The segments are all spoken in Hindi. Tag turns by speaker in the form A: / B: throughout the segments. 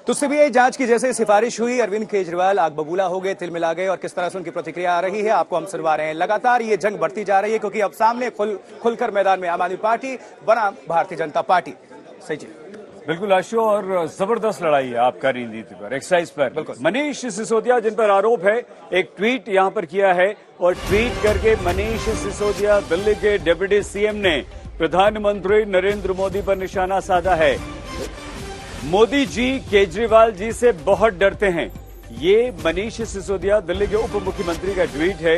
A: तो सीबीआई जांच की जैसे सिफारिश हुई, अरविंद केजरीवाल आग बबूला हो गए, तिलमिला गए और किस तरह से उनकी प्रतिक्रिया आ रही है आपको हम सुनवा रहे हैं। लगातार ये जंग बढ़ती जा रही है क्योंकि अब सामने खुलकर मैदान में आम आदमी पार्टी बना भारतीय जनता पार्टी। सही जी,
B: बिल्कुल आशु, और जबरदस्त लड़ाई है आबकारी नीति पर, एक्साइज पर।
A: बिल्कुल।
B: मनीष सिसोदिया जिन पर आरोप है, एक ट्वीट यहां पर किया है और ट्वीट करके मनीष सिसोदिया दिल्ली के डिप्टी सीएम ने प्रधानमंत्री नरेंद्र मोदी पर निशाना साधा है। मोदी जी केजरीवाल जी से बहुत डरते हैं, ये मनीष सिसोदिया दिल्ली के उप मुख्यमंत्री का ट्वीट है।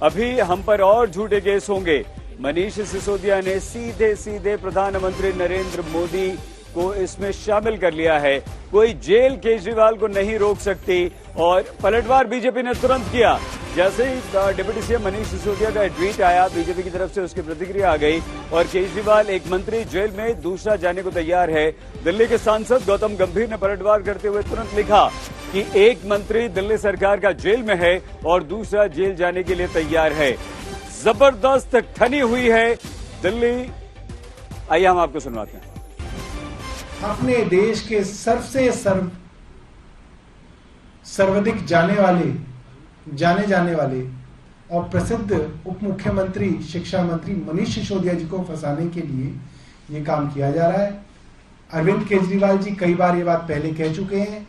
B: अभी हम पर और झूठे केस होंगे। मनीष सिसोदिया ने सीधे सीधे प्रधानमंत्री नरेंद्र मोदी को इसमें शामिल कर लिया है। कोई जेल केजरीवाल को नहीं रोक सकती और पलटवार बीजेपी ने तुरंत किया। जैसे ही डिप्टी सीएम मनीष सिसोदिया का ट्वीट आया, बीजेपी की तरफ से उसकी प्रतिक्रिया आ गई और केजरीवाल एक मंत्री जेल में, दूसरा जाने को तैयार है। दिल्ली के सांसद गौतम गंभीर ने पलटवार करते हुए तुरंत लिखा कि एक मंत्री दिल्ली सरकार का जेल में है और दूसरा जेल जाने के लिए तैयार है। जबरदस्त ठनी हुई है दिल्ली। आइए हम आपको सुनवाते हैं।
C: अपने देश के सर्वाधिक जाने जाने वाले और प्रसिद्ध उप मुख्यमंत्री शिक्षा मंत्री मनीष सिसोदिया जी को फंसाने के लिए ये काम किया जा रहा है। अरविंद केजरीवाल जी कई बार ये बात पहले कह चुके हैं।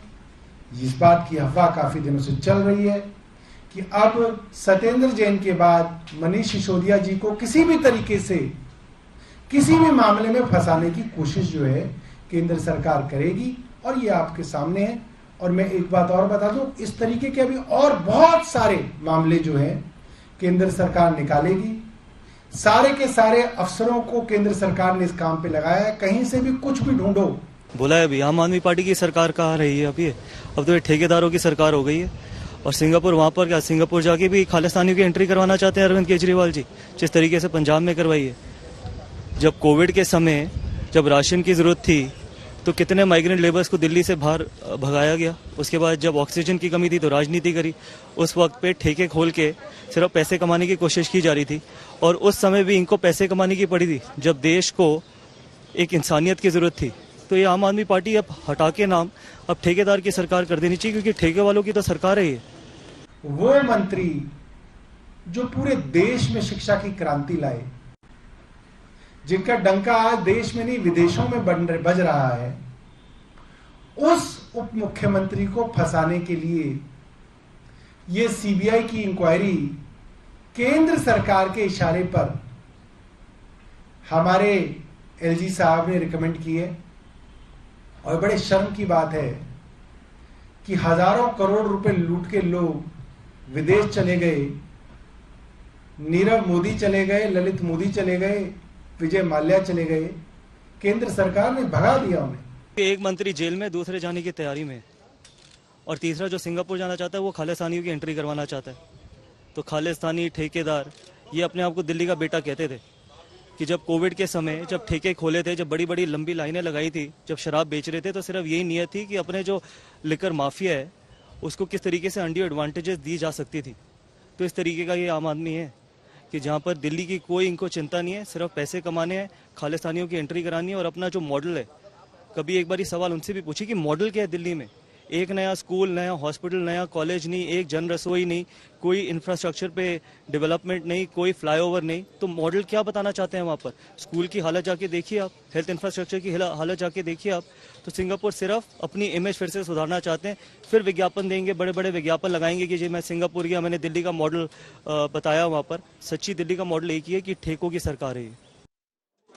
C: इस बात की अफवाह काफी दिनों से चल रही है कि अब सत्येंद्र जैन के बाद मनीष सिसोदिया जी को किसी भी तरीके से किसी भी मामले में फंसाने की कोशिश जो है केंद्र सरकार करेगी और ये आपके सामने है। और मैं एक बात और बता दूं, इस तरीके के अभी और बहुत सारे मामले जो हैं केंद्र सरकार निकालेगी। सारे के सारे अफसरों को केंद्र सरकार ने इस काम पे लगाया है। कहीं से भी कुछ भी ढूंढो।
D: बोला है अभी आम आदमी पार्टी की सरकार कहाँ रही है अभी? अब तो ये ठेकेदारों की सरकार हो गई है। और सिंगापुर, वहां पर क्या, सिंगापुर जाके भी खालिस्तानियों की एंट्री करवाना चाहते हैं अरविंद केजरीवाल जी, जिस तरीके से पंजाब में करवाई है। जब कोविड के समय जब राशन की जरूरत थी तो कितने माइग्रेंट लेबर्स को दिल्ली से बाहर भगाया गया। उसके बाद जब ऑक्सीजन की कमी थी तो राजनीति करी। उस वक्त पे ठेके खोल के सिर्फ पैसे कमाने की कोशिश की जा रही थी और उस समय भी इनको पैसे कमाने की पड़ी थी जब देश को एक इंसानियत की जरूरत थी। तो ये आम आदमी पार्टी अब हटा के नाम अब ठेकेदार की सरकार कर देनी चाहिए, क्योंकि ठेके वालों की तो सरकार है ये।
C: वो मंत्री जो पूरे देश में शिक्षा की क्रांति लाए, जिनका डंका आज देश में नहीं विदेशों में बज रहा है, उस उप मुख्यमंत्री को फंसाने के लिए ये सीबीआई की इंक्वायरी केंद्र सरकार के इशारे पर हमारे एलजी साहब ने रिकमेंड की है। और बड़े शर्म की बात है कि हजारों करोड़ रुपए लूट के लोग विदेश चले गए। नीरव मोदी चले गए, ललित मोदी चले गए, विजय माल्या चले गए। केंद्र सरकार ने भगा दिया उन्हें।
D: एक मंत्री जेल में, दूसरे जाने की तैयारी में, और तीसरा जो सिंगापुर जाना चाहता है वो खालिस्तानियों की एंट्री करवाना चाहता है। तो खालिस्तानी ठेकेदार ये अपने आप को दिल्ली का बेटा कहते थे कि जब कोविड के समय जब ठेके खोले थे, जब बड़ी बड़ी लंबी लाइनें लगाई थी, जब शराब बेच रहे थे, तो सिर्फ यही नीयत थी कि अपने जो लिकर माफिया है उसको किस तरीके से अनड्यू एडवांटेजेस दी जा सकती थी। तो इस तरीके का ये आम आदमी है कि जहाँ पर दिल्ली की कोई इनको चिंता नहीं है, सिर्फ पैसे कमाने हैं, खालिस्तानियों की एंट्री करानी है। और अपना जो मॉडल है, कभी एक बार सवाल उनसे भी पूछिए कि मॉडल क्या है दिल्ली में? एक नया स्कूल, नया हॉस्पिटल, नया कॉलेज नहीं, एक जन रसोई नहीं, कोई इंफ्रास्ट्रक्चर पे डेवलपमेंट नहीं, कोई फ्लाईओवर नहीं। तो मॉडल क्या बताना चाहते हैं वहाँ पर? स्कूल की हालत जाके देखिए आप, हेल्थ इंफ्रास्ट्रक्चर की हालत जाके देखिए आप। तो सिंगापुर सिर्फ अपनी इमेज फिर से सुधारना चाहते हैं, फिर विज्ञापन देंगे, बड़े बड़े विज्ञापन लगाएंगे कि जी मैं सिंगापुर गया, मैंने दिल्ली का मॉडल बताया वहाँ पर। सच्ची दिल्ली का मॉडल एक ही है कि ठेकों की सरकार है।